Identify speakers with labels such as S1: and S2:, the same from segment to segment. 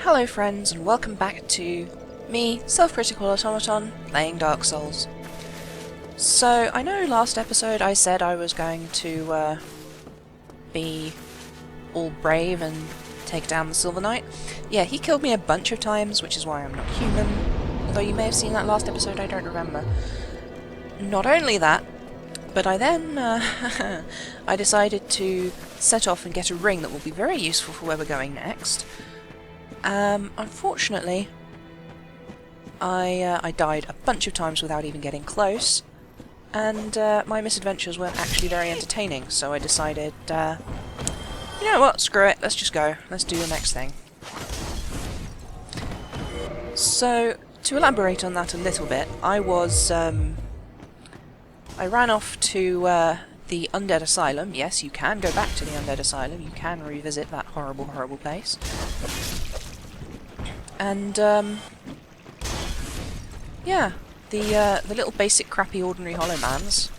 S1: Hello friends, and welcome back to me, self-critical automaton, playing Dark Souls. So, I know last episode I said I was going to be all brave and take down the Silver Knight. Yeah, he killed me a bunch of times, which is why I'm not human. Although you may have seen that last episode, I don't remember. Not only that, but I then I decided to set off and get a ring that will be very useful for where we're going next. Unfortunately, I died a bunch of times without even getting close, and my misadventures weren't actually very entertaining, so I decided, you know what, screw it, let's just go, let's do the next thing. So, to elaborate on that a little bit, I ran off to the Undead Asylum. Yes, you can go back to the Undead Asylum, you can revisit that horrible, horrible place. And, yeah, the little basic crappy ordinary Hollowmans,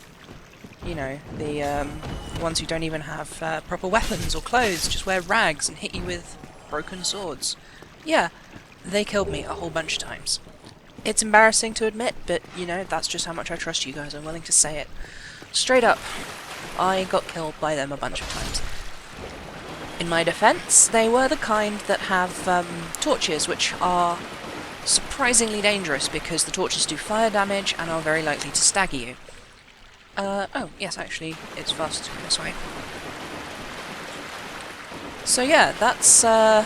S1: you know, the ones who don't even have proper weapons or clothes, just wear rags and hit you with broken swords. Yeah, they killed me a whole bunch of times. It's embarrassing to admit, but, you know, that's just how much I trust you guys, I'm willing to say it. Straight up, I got killed by them a bunch of times. In my defense, they were the kind that have torches, which are surprisingly dangerous because the torches do fire damage and are very likely to stagger you. Oh, yes, actually, it's fast this way. So yeah, that's I'm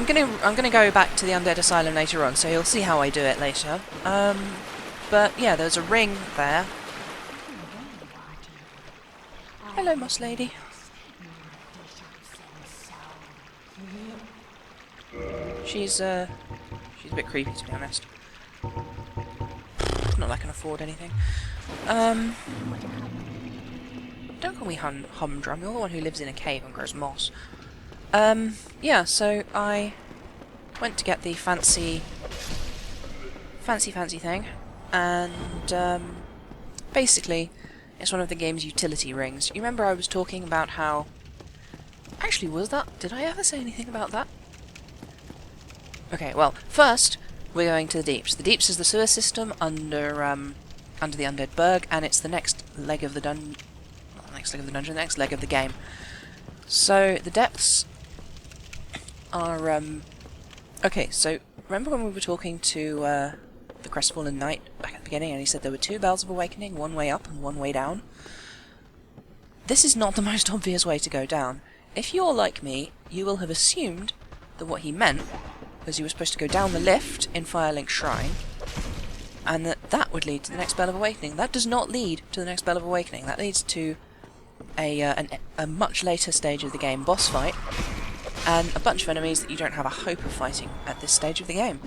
S1: gonna go back to the Undead Asylum later on, so you'll see how I do it later. But yeah, there's a ring there. Hello, Moss Lady. She's a bit creepy, to be honest. Not like I can afford anything. Don't call me Humdrum, you're the one who lives in a cave and grows moss. Yeah, so I went to get the fancy thing, and, basically, it's one of the game's utility rings. You remember I was talking about how... Actually, did I ever say anything about that? Okay, well, first, we're going to the Deeps. The Deeps is the sewer system under the Undead Burg, and it's the next leg of the dungeon... Not the next leg of the dungeon, the next leg of the game. So, the depths are, Okay, so, remember when we were talking to, the Crestfallen Knight back at the beginning, and he said there were two Bells of Awakening, one way up and one way down? This is not the most obvious way to go down. If you're like me, you will have assumed that what he meant was you were supposed to go down the lift in Firelink Shrine, and that would lead to the next Bell of Awakening. That does not lead to the next Bell of Awakening. That leads to a much later stage of the game, boss fight, and a bunch of enemies that you don't have a hope of fighting at this stage of the game.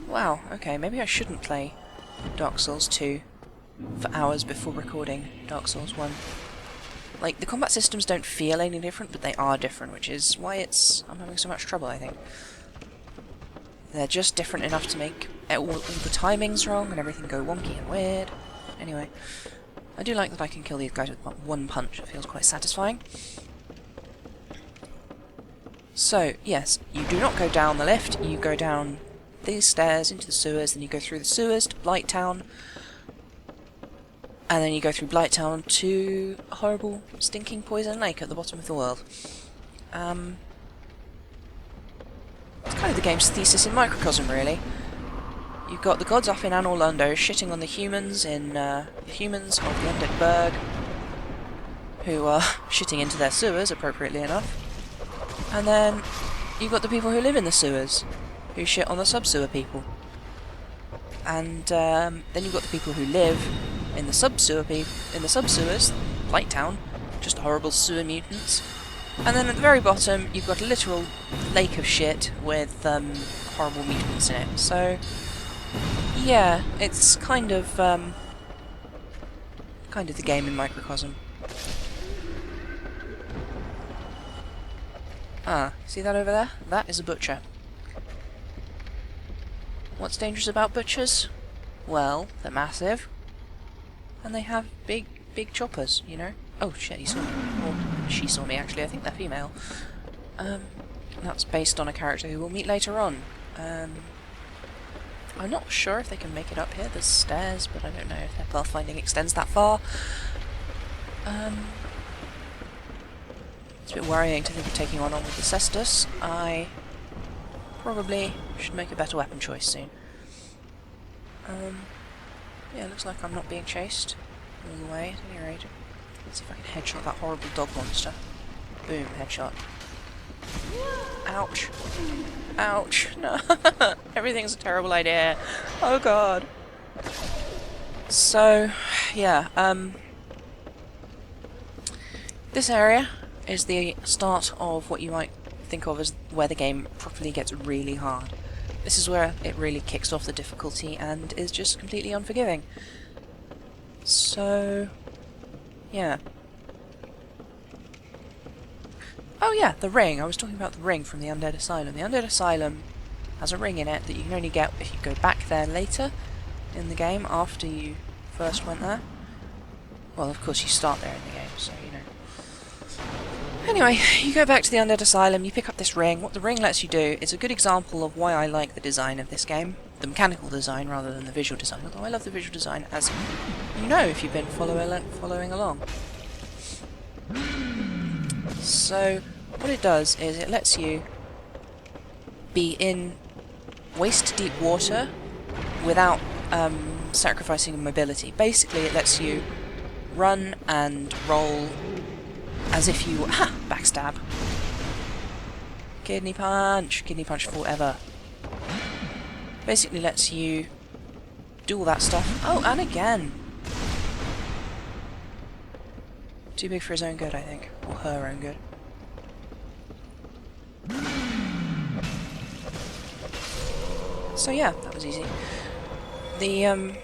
S1: Wow, okay, maybe I shouldn't play Dark Souls 2 for hours before recording Dark Souls 1. Like, the combat systems don't feel any different, but they are different, which is why I'm having so much trouble, I think. They're just different enough to make all the timings wrong and everything go wonky and weird. Anyway, I do like that I can kill these guys with one punch, it feels quite satisfying. So, yes, you do not go down the lift, you go down these stairs into the sewers, then you go through the sewers to Blighttown, and then you go through Blighttown to a horrible, stinking poison lake at the bottom of the world. It's kind of the game's thesis in microcosm, really. You've got the gods up in Anor Londo shitting on the humans of the Undead Burg, who are shitting into their sewers, appropriately enough. And then you've got the people who live in the sewers, who shit on the sub-sewer people. And then you've got the people who live in the sub-sewers, Blighttown, just horrible sewer mutants. And then at the very bottom, you've got a literal lake of shit with horrible mutants in it. So, yeah, it's kind of the game in microcosm. Ah, see that over there? That is a butcher. What's dangerous about butchers? Well, they're massive. And they have big choppers, you know? Oh shit, he saw me. Or she saw me, actually. I think they're female. That's based on a character who we'll meet later on. I'm not sure if they can make it up here. There's stairs, but I don't know if their pathfinding extends that far. It's a bit worrying to think of taking one on with the Cestus. I probably should make a better weapon choice soon. Yeah, looks like I'm not being chased all the way, at any rate. Let's see if I can headshot that horrible dog monster. Boom, headshot. Ouch. Ouch. No. Everything's a terrible idea. Oh god. So, yeah, this area is the start of what you might think of as where the game properly gets really hard. This is where it really kicks off the difficulty and is just completely unforgiving. So, yeah. Oh yeah, the ring. I was talking about the ring from the Undead Asylum. The Undead Asylum has a ring in it that you can only get if you go back there later in the game, after you first went there. Well, of course you start there in the game, so you know. Anyway, you go back to the Undead Asylum, you pick up this ring. What the ring lets you do is a good example of why I like the design of this game. The mechanical design rather than the visual design, although I love the visual design, as you know if you've been following along. So, what it does is it lets you be in waist-deep water without sacrificing mobility. Basically, it lets you run and roll as if you... Ha! Backstab. Kidney punch. Kidney punch forever. Basically lets you do all that stuff. Oh, and again. Too big for his own good, I think. Or her own good. So yeah, that was easy. The, what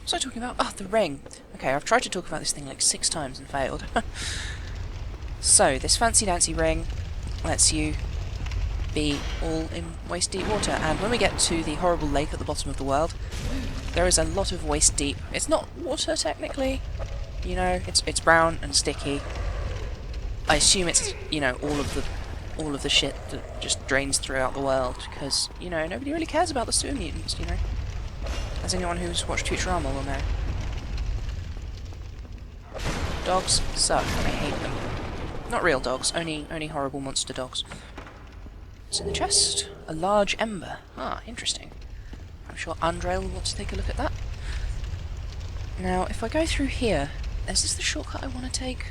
S1: was I talking about? Oh, the ring. Okay, I've tried to talk about this thing like 6 times and failed. So, this fancy-dancy ring lets you be all in waist-deep water, and when we get to the horrible lake at the bottom of the world, there is a lot of waist-deep... It's not water, technically. You know, it's brown and sticky. I assume it's, you know, all of the shit that just drains throughout the world, because, you know, nobody really cares about the sewer mutants, you know. As anyone who's watched Futurama will know. Dogs suck. I hate them. Not real dogs, only horrible monster dogs. What's in the chest? A large ember. Ah, interesting. I'm sure Andre will want to take a look at that. Now, if I go through here, is this the shortcut I want to take?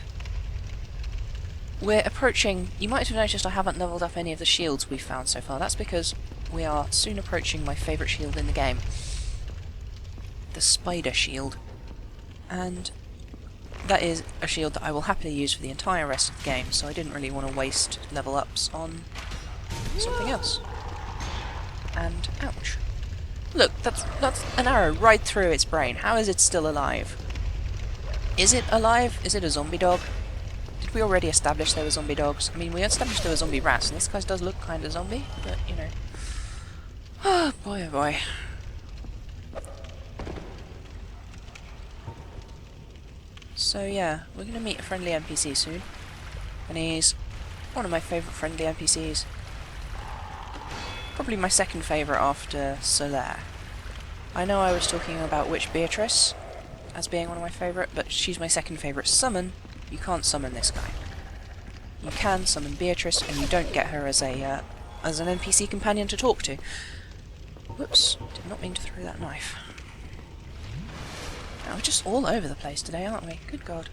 S1: We're approaching... You might have noticed I haven't leveled up any of the shields we've found so far. That's because we are soon approaching my favourite shield in the game. The spider shield. And that is a shield that I will happily use for the entire rest of the game, so I didn't really want to waste level ups on something else. And ouch. Look, that's an arrow right through its brain. How is it still alive? Is it alive? Is it a zombie dog? Did we already establish there were zombie dogs? I mean, we established there were zombie rats, and this guy does look kind of zombie, but, you know. Oh, boy, oh boy. So yeah, we're going to meet a friendly NPC soon, and he's one of my favourite friendly NPCs. Probably my second favourite after Solaire. I know I was talking about Witch Beatrice as being one of my favourite, but she's my second favourite summon. You can't summon this guy. You can summon Beatrice, and you don't get her as a as an NPC companion to talk to. Whoops, did not mean to throw that knife. Now, we're just all over the place today, aren't we? Good God.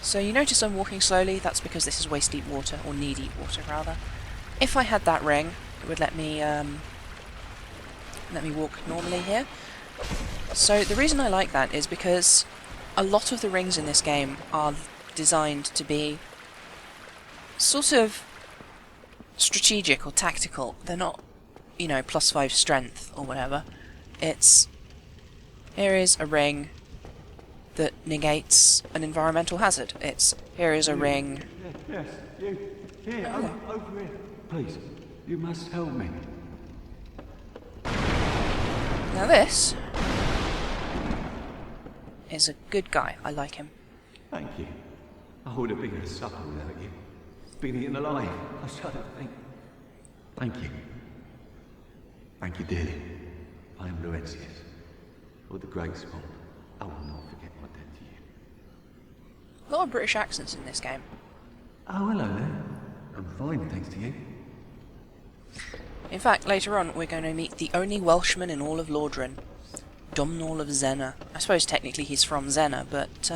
S1: So you notice I'm walking slowly. That's because this is waist-deep water, or knee-deep water, rather. If I had that ring, it would let me walk normally here. So the reason I like that is because a lot of the rings in this game are designed to be sort of strategic or tactical. They're not, you know, +5 strength or whatever. It's... Here is a ring that negates an environmental hazard. It's... Here is a ring...
S2: Yes, you. Here, over here. Please, you must help me.
S1: Now this is a good guy. I like him.
S2: Thank you. I would have been at supper without you. Been eaten alive. I shudder to think. Thank you. Thank you dearly. I am Laurentius. For the great swamp. I will not forget my debt to you.
S1: A lot of British accents in this game.
S2: Oh, hello there. I'm fine, thanks to you.
S1: In fact, later on we're going to meet the only Welshman in all of Lordran, Domnall of Zena. I suppose technically he's from Zena, but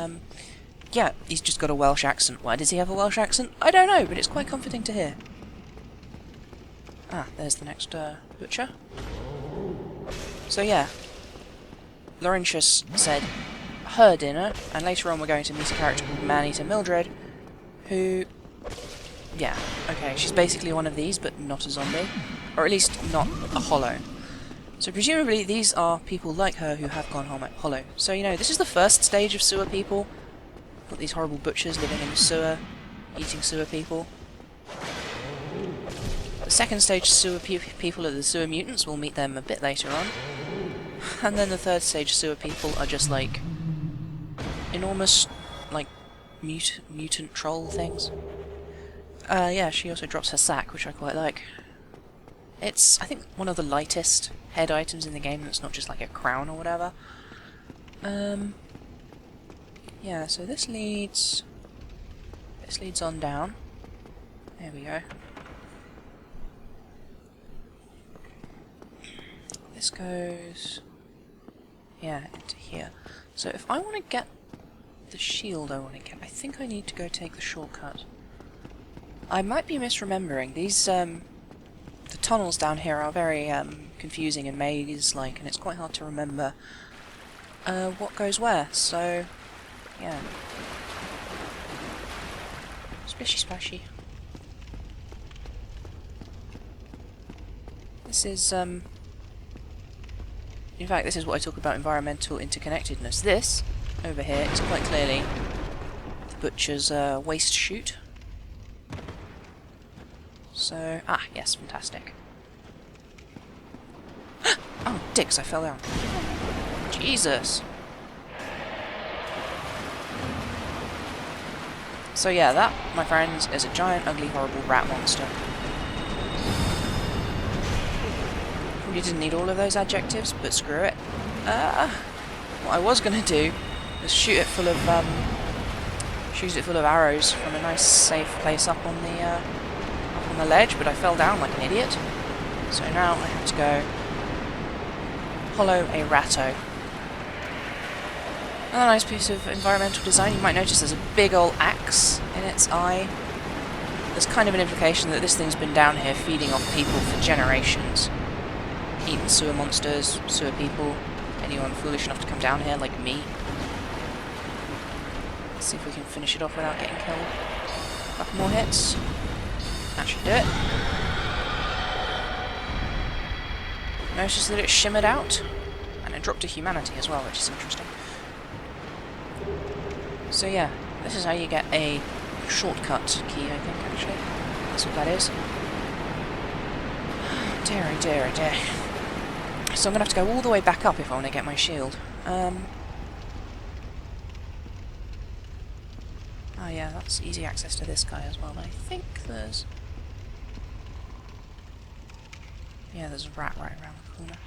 S1: yeah, he's just got a Welsh accent. Why does he have a Welsh accent? I don't know, but it's quite comforting to hear. Ah, there's the next butcher. So yeah, Laurentius said her dinner, and later on we're going to meet a character called Maneater Mildred, who, yeah, okay, she's basically one of these, but not a zombie. Or at least not a hollow. So presumably these are people like her who have gone hollow. So, you know, this is the first stage of sewer people. Got these horrible butchers living in the sewer, eating sewer people. The second stage sewer people are the sewer mutants. We'll meet them a bit later on. And then the third stage sewer people are just like enormous, like, mutant troll things. Yeah, she also drops her sack, which I quite like. It's, I think, one of the lightest head items in the game that's not just like a crown or whatever. Yeah, so this leads on down. There we go. This goes, yeah, into here. So if I want to get the shield I want to get, I think I need to go take the shortcut. I might be misremembering. These, the tunnels down here are very confusing and maze-like, and it's quite hard to remember what goes where, so yeah. Splishy splashy. This is, in fact, this is what I talk about environmental interconnectedness. This, over here, is quite clearly the butcher's waste chute. So, ah, yes, fantastic. Oh, dicks, I fell down. Jesus! So yeah, that, my friends, is a giant, ugly, horrible rat monster. Probably didn't need all of those adjectives, but screw it. What I was gonna do was shoot it full of arrows from a nice, safe place up on the ledge, but I fell down like an idiot. So now I have to go hollow a ratto. Another nice piece of environmental design. You might notice there's a big old axe in its eye. There's kind of an implication that this thing's been down here feeding off people for generations. Eating sewer monsters, sewer people, anyone foolish enough to come down here like me. Let's see if we can finish it off without getting killed. A couple more hits. That should do it. Notice that it shimmered out, and it dropped to humanity as well, which is interesting. So yeah, this is how you get a shortcut key, I think, actually. That's what that is. Dear, oh dear, oh dear. So I'm going to have to go all the way back up if I want to get my shield. Oh yeah, that's easy access to this guy as well. I think there's... yeah, there's a rat right around the corner.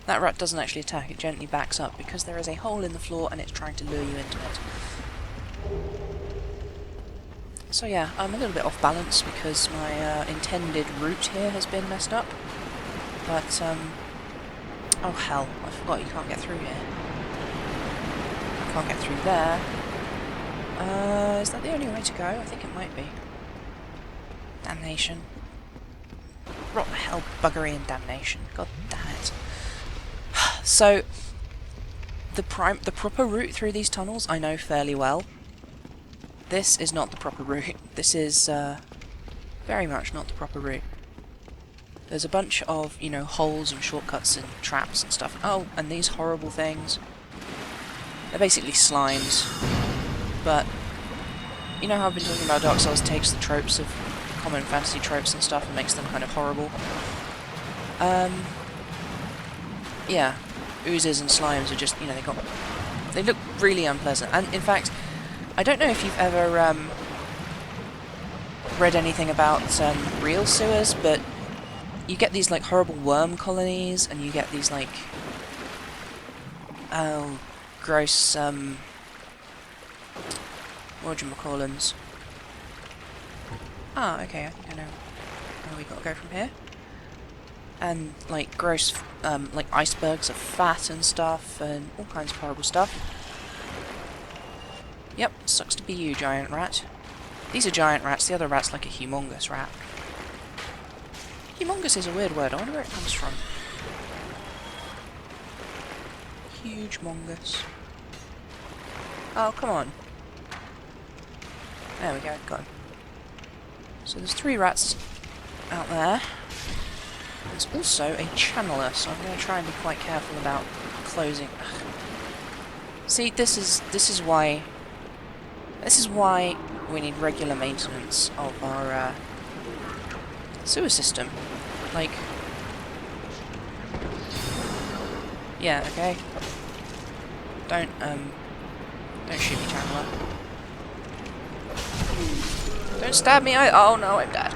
S1: That rat doesn't actually attack, it gently backs up because there is a hole in the floor and it's trying to lure you into it. So yeah, I'm a little bit off balance because my intended route here has been messed up. But, oh hell, I forgot you can't get through here. I can't get through there. Is that the only way to go? I think it might be. Damnation. What the hell, buggery and damnation. God damn it. So, the proper route through these tunnels I know fairly well. This is not the proper route. This is, very much not the proper route. There's a bunch of, you know, holes and shortcuts and traps and stuff. Oh, and these horrible things. They're basically slimes. But, you know how I've been talking about Dark Souls takes the tropes of common fantasy tropes and stuff and makes them kind of horrible? Yeah. oozes and slimes are just, you know, they look really unpleasant. And in fact, I don't know if you've ever read anything about real sewers, but you get these like horrible worm colonies, and you get these like gross whatchamacallums. Ah, okay, I think I know where we gotta go from here. And like gross like icebergs of fat and stuff, and all kinds of horrible stuff. Yep, sucks to be you, giant rat. These are giant rats, the other rat's like a humongous rat. Humongous is a weird word, I wonder where it comes from. Huge mongus. Oh, come on. There we go, got him. So there's 3 rats out there. There's also a channeler, so I'm going to try and be quite careful about closing. Ugh. See, this is why we need regular maintenance of our sewer system. Like, yeah, okay. Don't shoot me, channeler. Don't stab me. Oh no, I'm dead.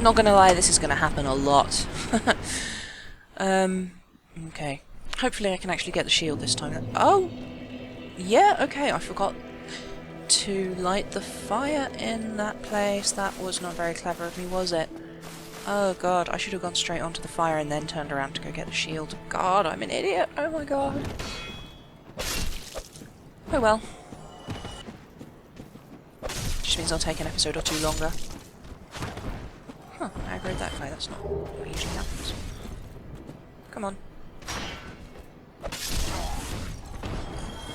S1: Not gonna lie, this is gonna happen a lot. Okay. Hopefully I can actually get the shield this time. Oh! Yeah, okay, I forgot to light the fire in that place. That was not very clever of me, was it? Oh god, I should have gone straight onto the fire and then turned around to go get the shield. God, I'm an idiot! Oh my god. Oh well. Just means I'll take an episode or 2 longer. Huh, I aggroed that guy, that's not what usually happens. Come on.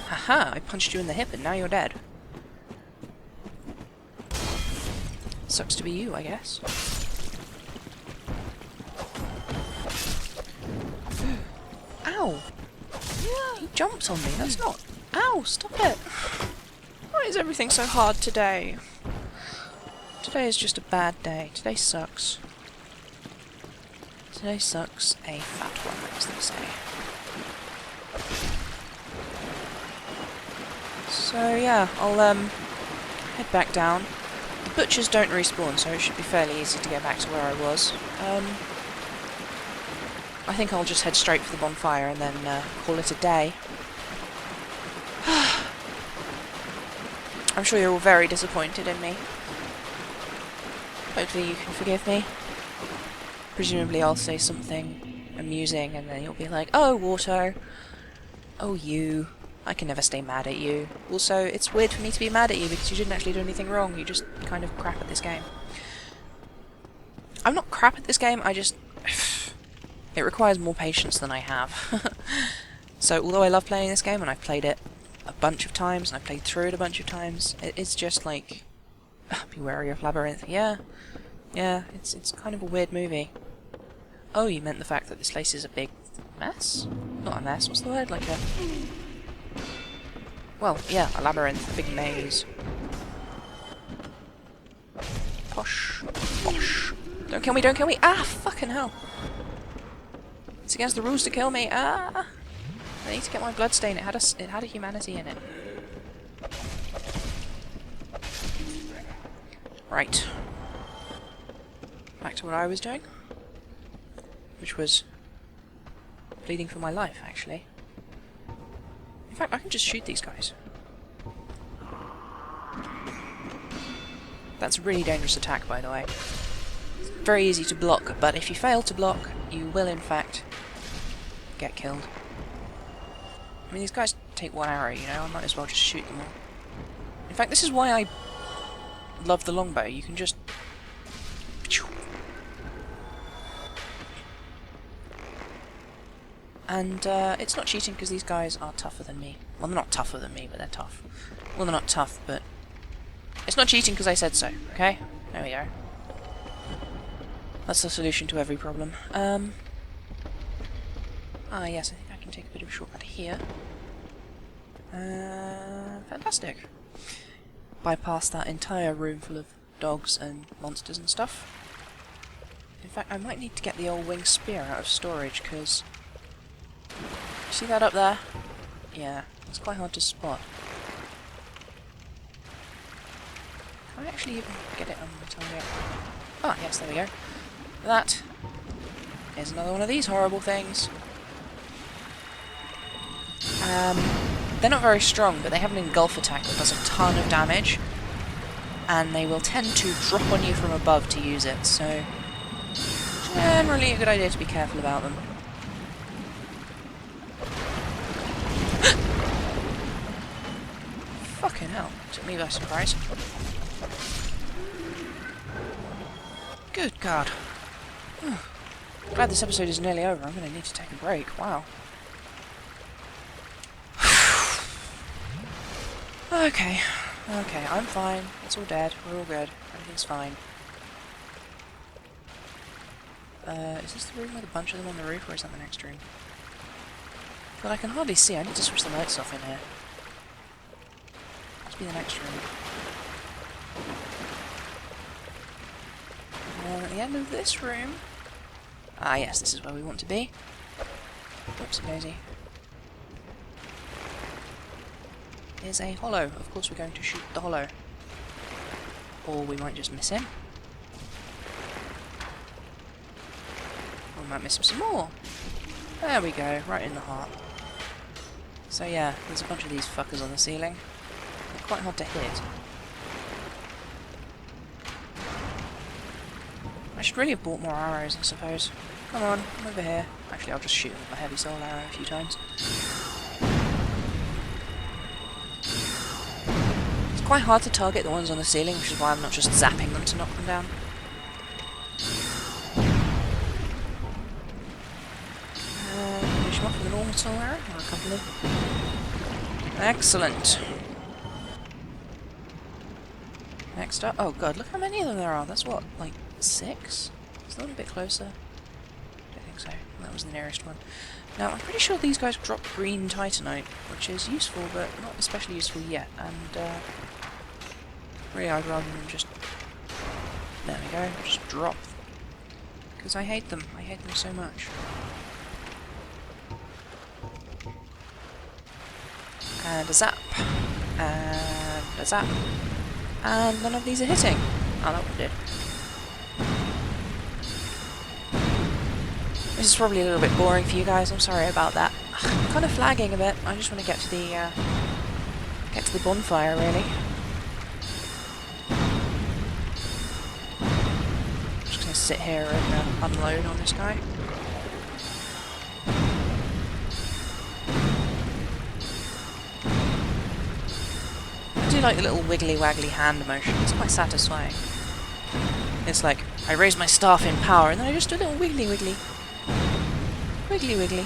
S1: Haha, I punched you in the hip and now you're dead. Sucks to be you, I guess. Ow! He jumped on me, that's not... Ow, stop it! Why is everything so hard today? Today is just a bad day. Today sucks. Today sucks a fat one, as they say. So yeah, I'll head back down. The butchers don't respawn, so it should be fairly easy to get back to where I was. I think I'll just head straight for the bonfire and then call it a day. I'm sure you're all very disappointed in me. Hopefully you can forgive me. Presumably I'll say something amusing and then you'll be like, oh, Water. Oh, you. I can never stay mad at you. Also, it's weird for me to be mad at you because you didn't actually do anything wrong. You just kind of crap at this game. I'm not crap at this game, I just... it requires more patience than I have. So, although I love playing this game, and I've played it a bunch of times, and I've played through it a bunch of times, it's just like... be wary of Labyrinth. Yeah, it's kind of a weird movie. Oh, you meant the fact that this place is a big mess? Not a mess, what's the word? Like a... well, yeah, a labyrinth, a big maze. Posh. Posh. Don't kill me, don't kill me! Ah, fucking hell! It's against the rules to kill me! Ah! I need to get my bloodstain, it had a humanity in it. Right. Back to what I was doing. Which was... bleeding for my life, actually. In fact, I can just shoot these guys. That's a really dangerous attack, by the way. It's very easy to block, but if you fail to block, you will, in fact, get killed. I mean, these guys take 1 arrow, you know, I might as well just shoot them all. In fact, this is why I love the longbow. You can just... and it's not cheating because these guys are tougher than me. Well, they're not tougher than me, but they're tough. Well, they're not tough, but... it's not cheating because I said so, okay? There we go. That's the solution to every problem. Ah, yes, I think I can take a bit of a shortcut here. Fantastic. Bypass that entire room full of dogs and monsters and stuff. In fact, I might need to get the old winged spear out of storage, because... See that up there? Yeah, it's quite hard to spot. Can I actually even get it on the target? Ah, yes, there we go. That is another one of these horrible things. They're not very strong, but they have an engulf attack that does a ton of damage, and they will tend to drop on you from above to use it, so generally a good idea to be careful about them. Fucking hell, took me by surprise. Good God. Glad this episode is nearly over. I'm going to need to take a break. Wow. Okay. Okay, I'm fine. It's all dead. We're all good. Everything's fine. Is this the room with a bunch of them on the roof, or is that the next room? But I can hardly see. I need to switch the lights off in here. Must be the next room. And at the end of this room... Ah yes, this is where we want to be. Whoopsie daisy. Is a hollow. Of course we're going to shoot the hollow. Or we might just miss him. Or we might miss him some more. There we go, right in the heart. So yeah, there's a bunch of these fuckers on the ceiling. They're quite hard to hit. I should really have bought more arrows, I suppose. Come on, come over here. Actually, I'll just shoot him with my heavy soul arrow a few times. It's quite hard to target the ones on the ceiling, which is why I'm not just zapping them to knock them down. Finish him off with a normal soul arrow, or a couple of... Excellent. Next up... Oh god, look how many of them there are. That's what, like, 6? Is that a bit closer? Don't think so. That was the nearest one. Now, I'm pretty sure these guys drop green titanite, which is useful, but not especially useful yet, and, really I'd rather than just... There we go, just drop. Because I hate them. I hate them so much. And a zap. And a zap. And none of these are hitting. Oh, that one did. This is probably a little bit boring for you guys. I'm sorry about that. I'm kind of flagging a bit. I just want to get to the bonfire, really. I'm just going to sit here and unload on this guy. I do like the little wiggly-waggly hand motion. It's quite satisfying. It's like, I raise my staff in power, and then I just do a little wiggly-wiggly. Wiggly-wiggly.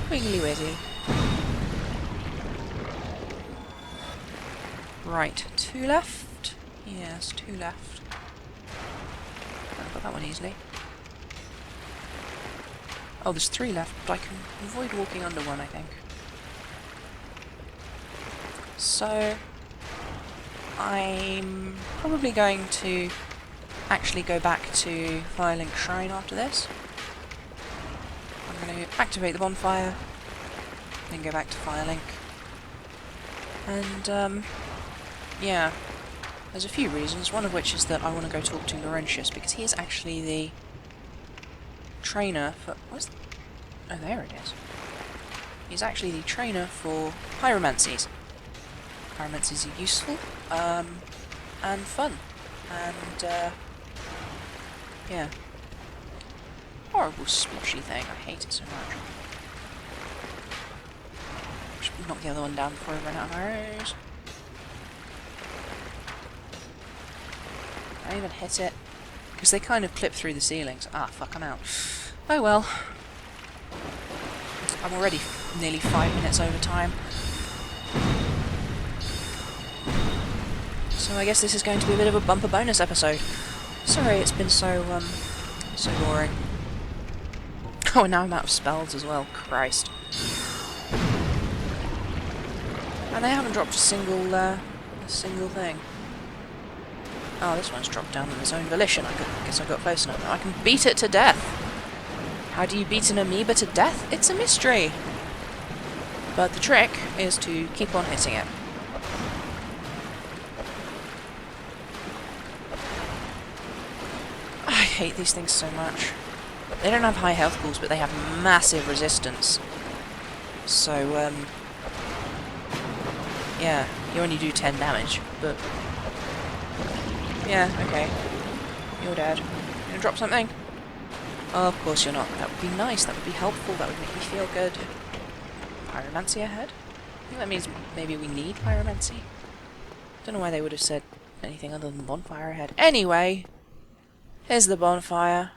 S1: Wiggly-wiggly. Right, 2 left? Yes, 2 left. I got that one easily. Oh, there's 3 left, but I can avoid walking under one, I think. So, I'm probably going to actually go back to Firelink Shrine after this. I'm going to activate the bonfire, then go back to Firelink. And, yeah, there's a few reasons, one of which is that I want to go talk to Laurentius, because he is actually the trainer for... What's... Oh, there it is. He's actually the trainer for pyromancies. Pyromancies are useful, and fun, and, yeah. Horrible sploshy thing, I hate it so much. Should knock the other one down before I run out of arrows. I even hit it, because they kind of clip through the ceilings. Ah, fuck, I'm out. Oh well. I'm already nearly 5 minutes over time. So I guess this is going to be a bit of a bumper bonus episode. Sorry it's been so boring. Oh, and now I'm out of spells as well. Christ. And they haven't dropped a single thing. Oh, this one's dropped down on its own volition. Guess I got close enough. I can beat it to death. How do you beat an amoeba to death? It's a mystery. But the trick is to keep on hitting it. I hate these things so much. They don't have high health pools, but they have massive resistance. So, yeah, you only do 10 damage, but... yeah, okay. You're dead. You gonna drop something? Oh, of course you're not. That would be nice, that would be helpful, that would make me feel good. Pyromancy ahead? I think that means maybe we need pyromancy. Don't know why they would have said anything other than bonfire ahead. Anyway, here's the bonfire.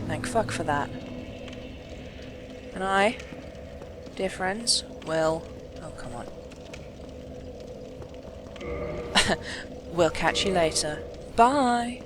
S1: Thank fuck for that. And I, dear friends, will... oh, come on. We'll catch you later. Bye!